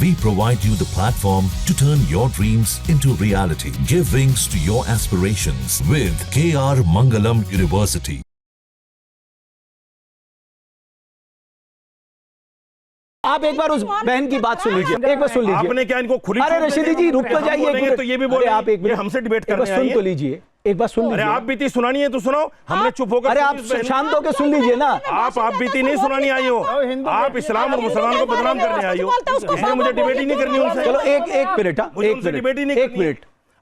We provide you the platform to turn your dreams into reality. Give wings to your aspirations with KR Mangalam University. आप एक बार उस बहन की बात सुन लीजिए, एक बार सुन लीजिए। आपने क्या इनको खुली? अरे रशीदी जी रुक तो जाइए, तो ये भी बोले आप एक मिनट हमसे डिबेट करने सुन तो लीजिए, एक बार सुन लीजिए। अरे आप बीती सुनानी है तो सुनाओ, हमने चुप होकर। अरे आप शांत होकर सुन लीजिए ना। आप बीती नहीं सुनानी आई हो, आप इस्लाम और मुसलमान को बदनाम करने आई हो, इसलिए मुझे डिबेट ही नहीं करनी उनसे। चलो एक मिनट,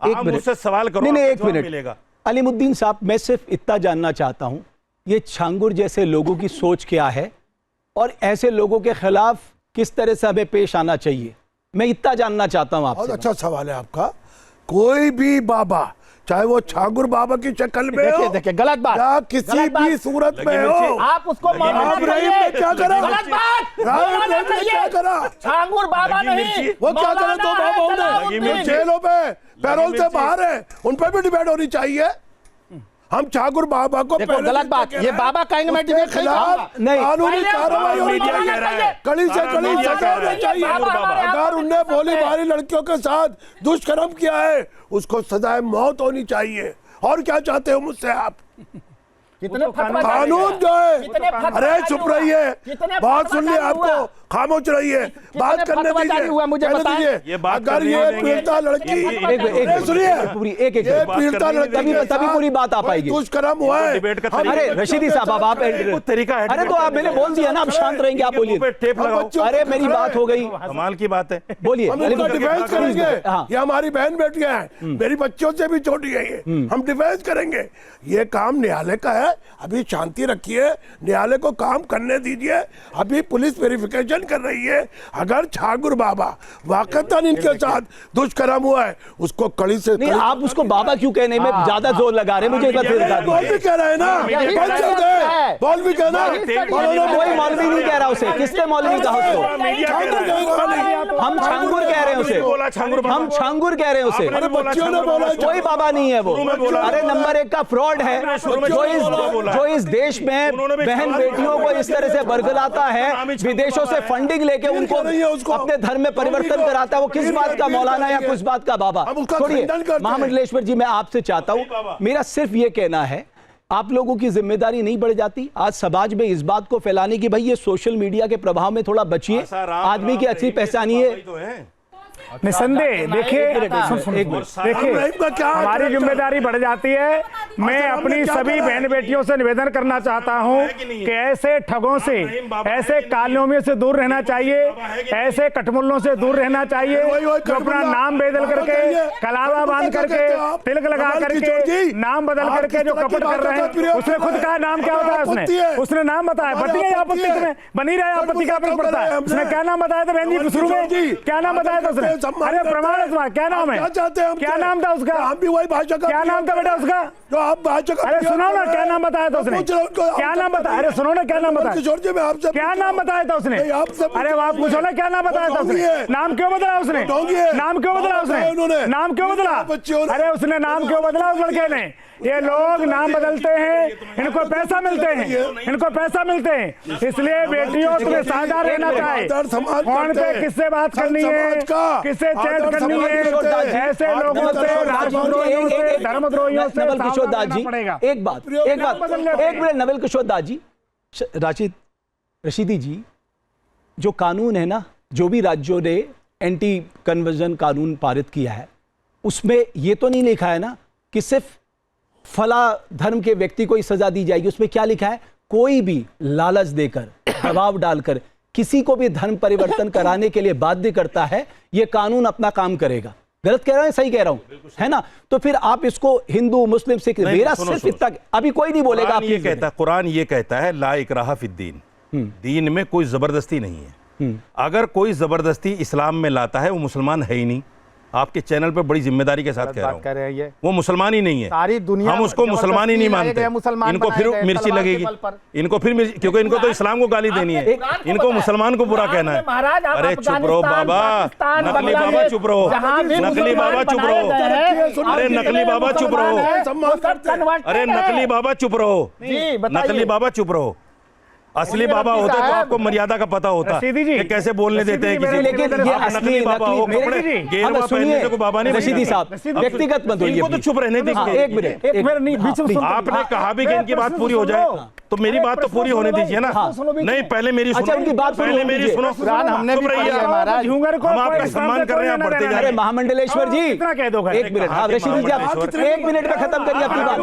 एक मिनट सवाल करो, नहीं एक मिनट। अलीमुद्दीन साहब, मैं सिर्फ इतना जानना चाहता हूं, ये छांगुर जैसे लोगों की सोच क्या है और ऐसे लोगों के खिलाफ किस तरह से हमें पेश आना चाहिए, मैं इतना जानना चाहता हूं आपसे। बहुत अच्छा सवाल है आपका। कोई भी बाबा, चाहे वो छांगुर बाबा की शक्ल में हो, देखिए गलत बात, या किसी भी सूरत में हो, आप उसको रहीम ने क्या करा? गलत बात, रहीम ने क्या करा? छांगुर बाबा नहीं, वो क्या करे? दो बाबाओं ने जेलों पे पैरोल से बाहर है, उन पर भी डिबेट होनी चाहिए। हम छांगुर बाबा को देखो गलत बात, ये बाबा कहेंगे मैं डिबेट नहीं, कानूनी कार्रवाई होनी चाहिए, कड़ी से कड़ी सजा होनी चाहिए। अगर उनने भोली भाली लड़कियों के साथ दुष्कर्म किया है, उसको सजाए मौत होनी चाहिए। और क्या चाहते हो मुझसे आप? कानून जो है, अरे चुप रहिए, बात सुन ली आपको, खामोश रहिए, बात करने दीजिए। अगर ये पीड़िता लड़की सुनिए, पीड़िता लड़की तभी पूरी बात आ पाएगी। दुष्कर्म हुआ है। अरे रशीदी साहब आप तरीका है, अरे तो आप मैंने बोल दिया ना, आप शांत रहेंगे, आप बोलिए। अरे मेरी बात हो गई, कमाल की बात है, बोलिए। हम उनका डिफेंस करेंगे, ये हमारी बहन बेटियां हैं, मेरी बच्चों से भी छोटी है ये, हम डिफेंस करेंगे। ये काम न्यायालय का है, अभी शांति रखिए, न्यायालय को काम करने दीजिए। अभी पुलिस वेरिफिकेशन कर रही है। अगर छांगुर बाबा वाकई इनके साथ दुष्कर्म हुआ है, उसको कड़ी से नहीं, आप उसको बाबा क्यों कहने में ज्यादा जोर लगा रहे हैं? मुझे बोल भी कह रहे हैं ना, बोल भी कहना, कोई मौलवी नहीं कह रहा उसे, किसने मौलवी कहा उसको? हम छांगुर कह रहे हैं उसे, हम छांगुर कह रहे हैं उसे, बच्चियों ने बोला कोई बाबा नहीं है वो। अरे नंबर 1 का फ्रॉड है जो इस देश में बहन बेटियों को इस तरह से बरगलाता है, विदेशों से फंडिंग लेके उनको अपने धर्म में परिवर्तन कराता है। वो किस बात का मौलाना या किस बात का बाबा? छोड़िए महामंडलेश्वर जी, मैं आपसे चाहता हूं, मेरा सिर्फ ये कहना है, आप लोगों की जिम्मेदारी नहीं बढ़ जाती आज समाज में इस बात को फैलाने की, भाई ये सोशल मीडिया के प्रभाव में थोड़ा बचिए, आदमी की असली पहचानी है। निसंदेह देखिए, हमारी जिम्मेदारी बढ़ जाती है। मैं अपनी सभी बहन बेटियों से निवेदन करना चाहता हूं कि ऐसे ठगों से, ऐसे कालियों से दूर रहना चाहिए, ऐसे कटमुल्लों से दूर रहना चाहिए जो अपना नाम बदल करके, कलावा बांध करके, तिलक लगा करके, नाम बदल करके जो कपट कर रहे हैं। उसने खुद कहा नाम क्या होता है, उसने नाम बताया, बटी आपत्ति में बनी रहे, आपत्ति का फर्क पड़ता है। उसने क्या नाम बताया था बहन जी शुरू में, क्या नाम बताया था उसने? अरे प्रमाण क्या नाम है? क्या नाम था उसका? हम भी वही भाषा का, क्या नाम था बेटा उसका? जो आप भाषा का, अरे सुनो ना, क्या नाम बताया था उसने? क्या नाम बताया? अरे सुनो ना, क्या नाम बताया? क्या नाम बताया था उसने? अरे आप पूछो ना, क्या नाम बताया था उसने? नाम क्यों बदला उसने? नाम क्यों बदला उसने? नाम क्यों बदला? अरे उसने नाम क्यों बदला उस लड़के ने? ये लोग नाम बदलते हैं, इनको पैसा मिलते हैं, इनको पैसा मिलते हैं, इसलिए बेटियों तुम्हें सावधान रहना चाहिए। कौन पे किससे बात करनी है, किससे चैट करनी है, ऐसे लोगों से, राष्ट्रद्रोहियों से, धर्मद्रोहियों से नवल किशोर दास जी, एक बात एक मिनट नवल किशोर दास जी, रशीदी जी, जो कानून है ना, जो भी राज्यों ने एंटी कन्वर्जन कानून पारित किया है, उसमें ये तो नहीं लिखा है ना कि सिर्फ फला धर्म के व्यक्ति को ही सजा दी जाएगी। उसमें क्या लिखा है? कोई भी लालच देकर, दबाव डालकर किसी को भी धर्म परिवर्तन कराने के लिए बाध्य करता है, यह कानून अपना काम करेगा। गलत कह रहा है, सही कह रहा हूं, है ना? तो फिर आप इसको हिंदू मुस्लिम सिख, मेरा सिर्फ इतना, अभी कोई नहीं बोलेगा। ये कहता है, कुरान ये कहता है, ला इकराहा फिद्दीन, दीन में कोई जबरदस्ती नहीं है। अगर कोई जबरदस्ती इस्लाम में लाता है, वो मुसलमान है ही नहीं। आपके चैनल पे बड़ी जिम्मेदारी के साथ कह रहा हूं, वो मुसलमान ही नहीं है। सारी दुनिया हम उसको मुसलमान ही नहीं मानते। इनको फिर मिर्ची लगेगी, इनको फिर क्योंकि इनको तो इस्लाम को गाली देनी है, इनको मुसलमान को बुरा कहना है। अरे चुप रहो बाबा, नकली बाबा चुप रहो, नकली बाबा चुप रहो, अरे नकली बाबा चुप रहो, अरे नकली बाबा चुप रहो, नकली बाबा चुप रहो। असली बाबा होते तो आपको मर्यादा का पता होता कि कैसे बोलने देते हैं किसी को। लेकिन ये असली बाबा हो, कपड़े गेरुआ पहनने से कोई बाबा नहीं। रशीदी साहब व्यक्तिगत मत होइए, इनको तो चुप रहने दीजिए। एक मिनट, आपने कहा भी कि इनकी बात पूरी हो जाए, तो मेरी बात तो पूरी होने दीजिए ना। नहीं, पहले मेरी सुनो। अच्छा, उनकी बात पूरी पहले मेरी सुनो। हमने भी पढ़ी है महाराज। हम आपका सम्मान कर रहे हैं, बढ़ते जा रहे अरे हैं। महामंडलेश्वर जी कितना कह दोगे? एक मिनट, हाँ रशीदी जी आप 1 मिनट में खत्म करिए अपनी बात।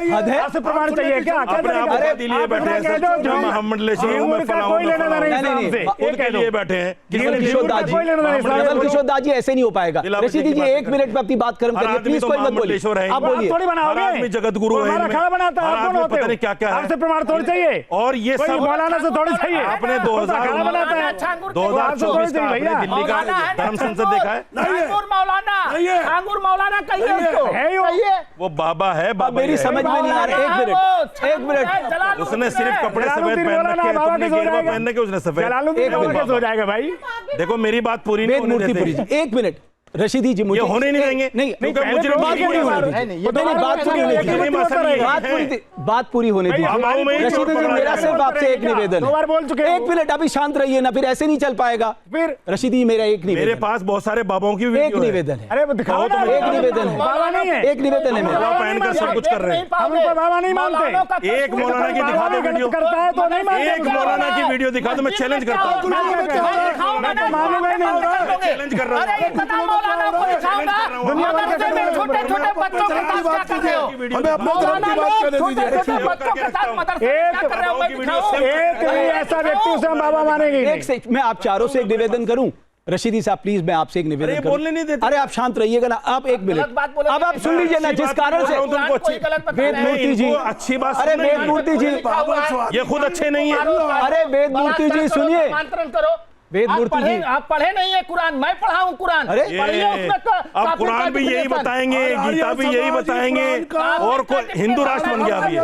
हद है, आपसे प्रमाण चाहिए क्या? अपने आप उपाधि लिए बैठे हैं सर, जो महामंडलेश्वर हूं मैं, फलाऊं कोई मैं, लेना देना फलाऊं। नहीं इस्लाम से। उनके लिए बैठे हैं। नवल किशोर दास जी, नवल किशोर दास जी ऐसे नहीं हो पाएगा। रशीदी जी 1 मिनट में अपनी बात खत्म करिए प्लीज, कोई मत बोलिए, आप बोलिए। थोड़ी बनाओगे, आदमी जगत गुरु है, हमारा खड़ा बनाता है, आप कौन होते हो? पता नहीं क्या क्या है। आपसे प्रमाण थोड़ी चाहिए, और ये कोई सब मौलाना से थोड़ी चाहिए। आपने खड़ा बनाता है 2024 का आपने दिल्ली का धर्म संसद देखा है? ठाकुर मौलाना कहिए उसको, है ही वो बाबा है, बाबा मेरी समझ में नहीं आ रहा। एक मिनट, उसने सिर्फ कपड़े सफेद पहन रखे हैं, तुमने गेरुआ पहन रखे, उसने सफेद। जलालुद्दीन कैसे हो जाएगा भाई? देखो मेरी बात पूरी नहीं होने मूर्ति पूरी देते। 1 मिनट रशीदी जी, मुझे ये होने नहीं देंगे। नहीं, क्योंकि मुझे बात पूरी होने दीजिए, बात पूरी होने दीजिए, बात पूरी होने दीजिए। रशीदी जी मेरा सिर्फ आपसे एक निवेदन दो बार बोल चुके हैं। 1 मिनट अभी शांत रहिए ना, फिर ऐसे नहीं चल पाएगा। फिर रशीदी जी मेरा एक मेरे निवेदन, पास बहुत सारे बाबाओं की एक वीडियो है। निवेदन है, अरे वो दिखाओ ना, एक निवेदन है, बाबा नहीं है, एक निवेदन है मेरा। गेरुआ पहनकर सब कुछ कर रहे हैं। हम उनको बाबा नहीं मानते। एक मौलाना की दिखा दो वीडियो, करता है तो नहीं मानते। एक मौलाना की वीडियो दिखा दो, मैं चैलेंज करता हूँ। मैं तो मानूंगा ही नहीं। चैलेंज कर रहा हूँ। दुनिया भर के छोटे छोटे बच्चों के साथ क्या कर रहे हो? हमें अपने धर्म की बात करने दीजिए। छोटे बच्चों के साथ मदरसे में क्या कर रहे हो? मैं दिखाऊं? एक भी ऐसा व्यक्ति उसे हम बाबा मानेंगे एक से मैं आप चारों से एक निवेदन करूं। रशीदी साहब प्लीज मैं आपसे एक निवेदन अरे करूं। बोलने नहीं देते। अरे आप शांत रहिएगा ना, आप 1 मिनट, अब आप सुन लीजिए ना, जिस कारण से वेद मूर्ति जी, अच्छी बात, अरे वेद मूर्ति जी, ये खुद अच्छे नहीं है। अरे वेद मूर्ति जी सुनिए, आमंत्रण करो। वेद मूर्ति जी, आप पढ़े नहीं है कुरान, मैं पढ़ाऊं कुरान। अरे अब कुरान भी यही बताएंगे, गीता भी यही बताएंगे, और कोई हिंदू राष्ट्र बन गया अभी ये।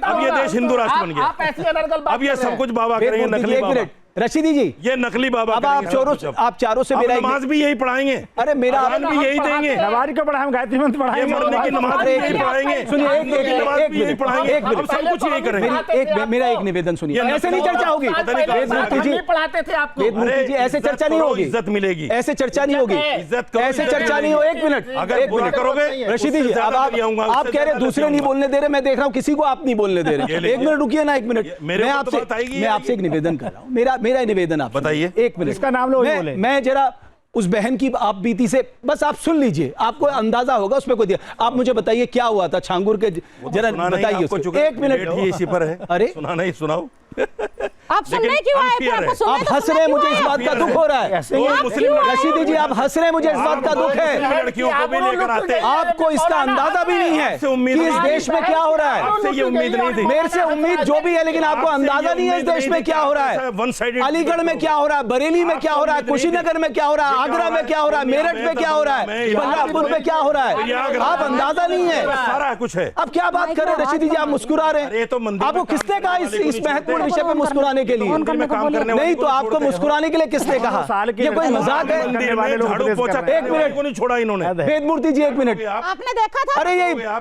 अब ये देश हिंदू राष्ट्र बन गया। अब ये सब कुछ बाबा करेंगे, नकली बाबा। रशीदी जी ये नकली बाबा अब आप चारों से मेरा नमाज भी यही पढ़ाएंगे, अरे मेरा अज़ान भी यही देंगे, नमाज को पढ़ाएं, गायत्री मंत्र ये पढ़ाएंगे, मरने की नमाज भी यही पढ़ाएंगे, सुनिए, एक नमाज भी यही पढ़ाएंगे, एक मिनट, अब सब कुछ यही करेंगे। मेरा एक निवेदन सुनिए, ऐसे नहीं चर्चा होगी। वेद मूर्ति जी पढ़ाते थे आपको। वेद मूर्ति जी ऐसे चर्चा नहीं होगी, इज्जत मिलेगी, ऐसे चर्चा नहीं होगी, इज्जत करो, ऐसे चर्चा नहीं हो। 1 मिनट, अगर बुरा करोगे रशीदी जी अब आप कह रहे दूसरे नहीं बोलने दे रहे, मैं देख रहा हूँ किसी को आप नहीं बोलने दे रहे। 1 मिनट रुकिए ना, 1 मिनट, मैं आपसे एक निवेदन कर रहा हूँ, मेरा निवेदन आप बताइए। 1 मिनट इसका नाम लो, बोले। मैं जरा उस बहन की आप बीती से बस आप सुन लीजिए, आपको अंदाजा होगा उसमें कोई दिया। आप मुझे बताइए क्या हुआ था छांगुर के, जरा बताइए उसको। 1 मिनट ही इसी पर है। अरे सुना नहीं, सुनाओ। आप सुनने क्यों आए थे? आपको सुनने आप हंस रहे हैं, मुझे इस बात का दुख हो रहा है। रशीदी जी आप हंस रहे हैं, मुझे इस बात का दुख है। लड़कियों को भी लेकर आते हैं, आपको इसका अंदाजा भी नहीं है कि इस देश में क्या हो रहा है। आपसे ये उम्मीद नहीं थी। मेरे से उम्मीद जो भी है, लेकिन आपको अंदाजा नहीं है इस देश में क्या हो रहा है। अलीगढ़ में क्या हो रहा है, बरेली में क्या हो रहा है, कुशीनगर में क्या हो रहा है, आगरा में क्या हो रहा है, मेरठ में क्या हो रहा है, बल्लापुर में क्या हो रहा है, आप अंदाजा नहीं है। सारा कुछ है। अब क्या बात कर रहे हैं रशीदी जी, आप मुस्कुरा रहे हैं। आपको किसने कहा इस महत्वपूर्ण विषय पे मुस्कुराने के लिए? नहीं तो आपको मुस्कुराने के लिए किसने कहा? ये कोई मजाक है? झाड़ू पोछा 1 मिनट को नहीं छोड़ा इन्होंने। वेद मूर्ति जी 1 मिनट, आपने देखा था? अरे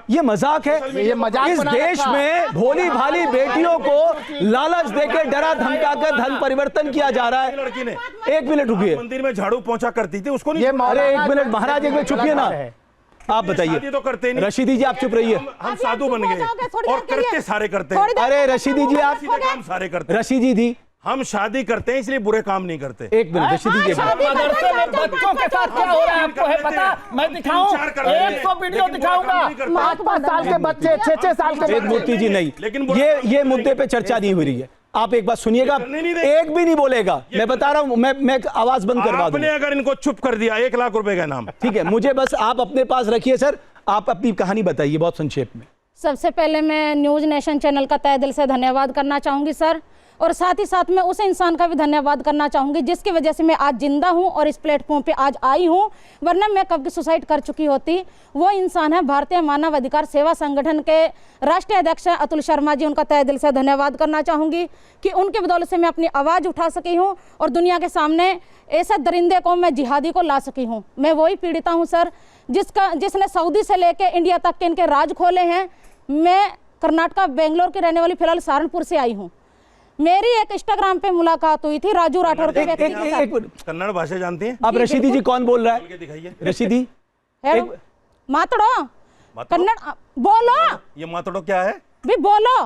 ये मजाक है। ये मजाक इस देश में भोली भाली बेटियों को लालच देके डरा धमका कर धन परिवर्तन किया जा रहा है। लड़की ने 1 मिनट रुकिए, मंदिर में झाड़ू पोछा करती थी, उसको नहीं। अरे 1 मिनट महाराज, 1 मिनट चुपिए ना, आप बताइए। तो करते नहीं। रशीदी जी आप चुप रहिए। हम साधु बन गए और करते सारे करते हैं। अरे रशीदी जी आप काम सारे करते हैं। रशीदी जी हम शादी करते हैं इसलिए बुरे काम नहीं करते। 1 मिनट रशीदी जी, मदरसे में बच्चों के साथ क्या हो रहा है आपको है पता? मैं दिखाऊं 100 वीडियो दिखाऊंगा। 5-5 साल के बच्चे, 6-6 साल के वेद मूर्ति जी नहीं, ये मुद्दे पे चर्चा नहीं हो रही है। आप एक बात सुनिएगा, एक भी नहीं बोलेगा, मैं बता रहा हूं, मैं आवाज बंद करवा दूंगा। आपने अगर इनको चुप कर दिया 1 लाख रुपए का इनाम। ठीक है, मुझे बस आप अपने पास रखिए सर, आप अपनी कहानी बताइए बहुत संक्षेप में। सबसे पहले मैं न्यूज़ नेशन चैनल का तहे दिल से धन्यवाद करना चाहूँगी सर, और साथ ही साथ मैं उस इंसान का भी धन्यवाद करना चाहूँगी जिसकी वजह से मैं आज जिंदा हूँ और इस प्लेटफॉर्म पे आज आई हूँ, वरना मैं कब की सुसाइड कर चुकी होती। वो इंसान है भारतीय मानव अधिकार सेवा संगठन के राष्ट्रीय अध्यक्ष अतुल शर्मा जी, उनका तहे दिल से धन्यवाद करना चाहूँगी कि उनके बदौलत से मैं अपनी आवाज़ उठा सकी हूँ और दुनिया के सामने ऐसे दरिंदे को, मैं जिहादी को ला सकी हूँ। मैं वही पीड़िता हूँ सर जिसने सऊदी से लेके इंडिया तक के इनके राज खोले हैं। मैं कर्नाटका बेंगलोर की रहने वाली, फिलहाल सहारनपुर से आई हूँ। मेरी एक इंस्टाग्राम पे मुलाकात हुई थी राजू राठौर के व्यक्ति के साथ। एक मिनट, कन्नड़ भाषा जानती हैं? अब रशीदी जी कौन बोल रहा है? दिखाइए। रशीदी मातड़ो कन्नड़ बोलो। ये मातड़ो क्या है? भी बोलो।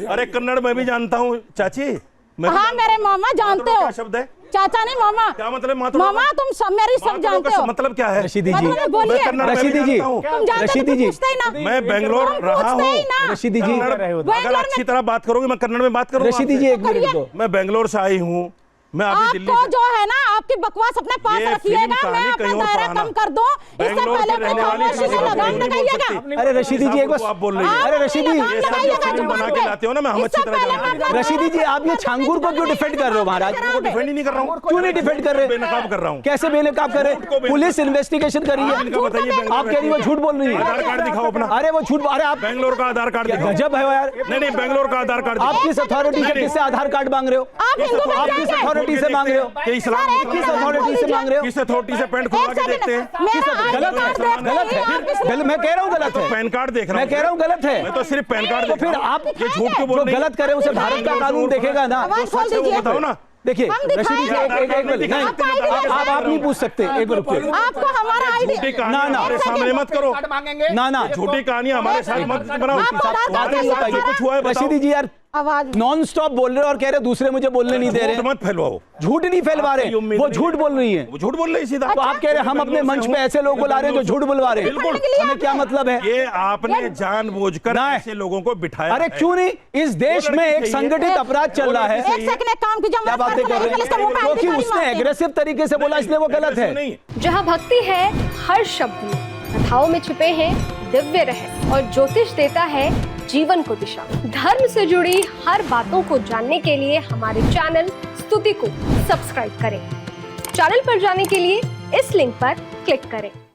अरे कन्नड़ मैं भी जानता हूँ चाची। हाँ मेरे मामा जानते हो। क्या शब्द है? चाचा नहीं मामा। क्या मतलब मातड़ो? मामा तुम सब मेरी सब जानते हो। मतलब क्या है? रशीदी जी, बोलिए। रशीदी जी, तुम जानते रशीदी जी, पूछते ही ना। मैं बेंगलोर रहा हूँ। रशीदी जी, अगर अच्छी तरह बात करोगे मैं कन्नड़ में बात करूंगा। रशीदी जी एक मिनट दो। मैं बेंगलोर से आई हूँ, मैं अभी दिल्ली आपको से। जो है ना आपकी बकवास अपने पास रखिएगा, मैं अपना दायरा कम कर दूं। इससे पहले खामोशी से लगाम लगाइएगा। अरे रशीदी जी एक बार आप बोल रही हैं। अरे रशीदी, ये सब जो फिल्म बना के लाते हो ना, मैं हम अच्छी तरह जानते हैं। रशीदी जी आप ये छांगूर को क्यों डिफेंड कर रहे हो महाराज? डिफेंड ही नहीं कर रहा हूँ। क्यों नहीं डिफेंड कर रहे? बेनकाब कर रहा हूँ। कैसे बेनकाब कर रहे? पुलिस इन्वेस्टिगेशन कर रही है। इनका बताइए, आप कह रही हो झूठ बोल रही है। आधार कार्ड दिखाओ अपना। अरे वो झूठ, अरे आप बेंगलोर का आधार कार्ड दिखाओ। गजब है यार। नहीं बेंगलोर का आधार कार्ड आप किस अथॉरिटी से किससे आधार कार्ड मांग रहे हो? आप किस अथॉरिटी से मांग रहे हो? किस अथॉरिटी से मांग रहे हो? किस अथॉरिटी से पैंट खुलवा के देखते हैं? गलत है, मैं कह रहा हूँ गलत है। पैन कार्ड देख रहा हूँ। मैं कह रहा हूँ गलत है। मैं तो सिर्फ पैन कार्ड तो देख रहा फिर हूँ। आप ये झूठ क्यों बोल जो रही हैं? गलत करे उसे भारत का कानून देखेगा ना। आवाज खोल दीजिए। बताओ ना। देखिए रशीदी जी एक मिनट, नहीं आप नहीं पूछ सकते। एक मिनट रुकिए। आपको हमारा आईडी झूठी कहानी हमारे सामने मत करो। ना झूठी कहानी हमारे साथ मत बनाओ। बात नहीं बताइए। कुछ हुआ है बताओ। रशीदी जी यार आवाज नॉन स्टॉप बोल रहे हो और कह रहे हो दूसरे मुझे बोलने नहीं दे रहे। झूठ मत फैलवाओ। झूठ नहीं फैलवा रहे, वो झूठ बोल रही है। वो झूठ बोल रही है सीधा। तो आप कह रहे हैं हम अपने मंच पे ऐसे लोग बुला रहे हैं जो झूठ बुलवा रहे हैं। बिल्कुल। हमें क्या मतलब है? ये आपने जानबूझकर ऐसे लोगों को बिठाया। अरे क्यों नहीं? इस देश में एक संगठित अपराध चल रहा है। एक सेकंड काम कीजिए। क्या बातें कर रहे हैं? क्योंकि उसने एग्रेसिव तरीके से बोला इसलिए वो गलत है। जहाँ भक्ति है हर शब्द में, कथाओं में छिपे हैं दिव्य रहस्य और ज्योतिष देता है जीवन को दिशा। धर्म से जुड़ी हर बातों को जानने के लिए हमारे चैनल स्तुति को सब्सक्राइब करें। चैनल पर जाने के लिए इस लिंक पर क्लिक करें।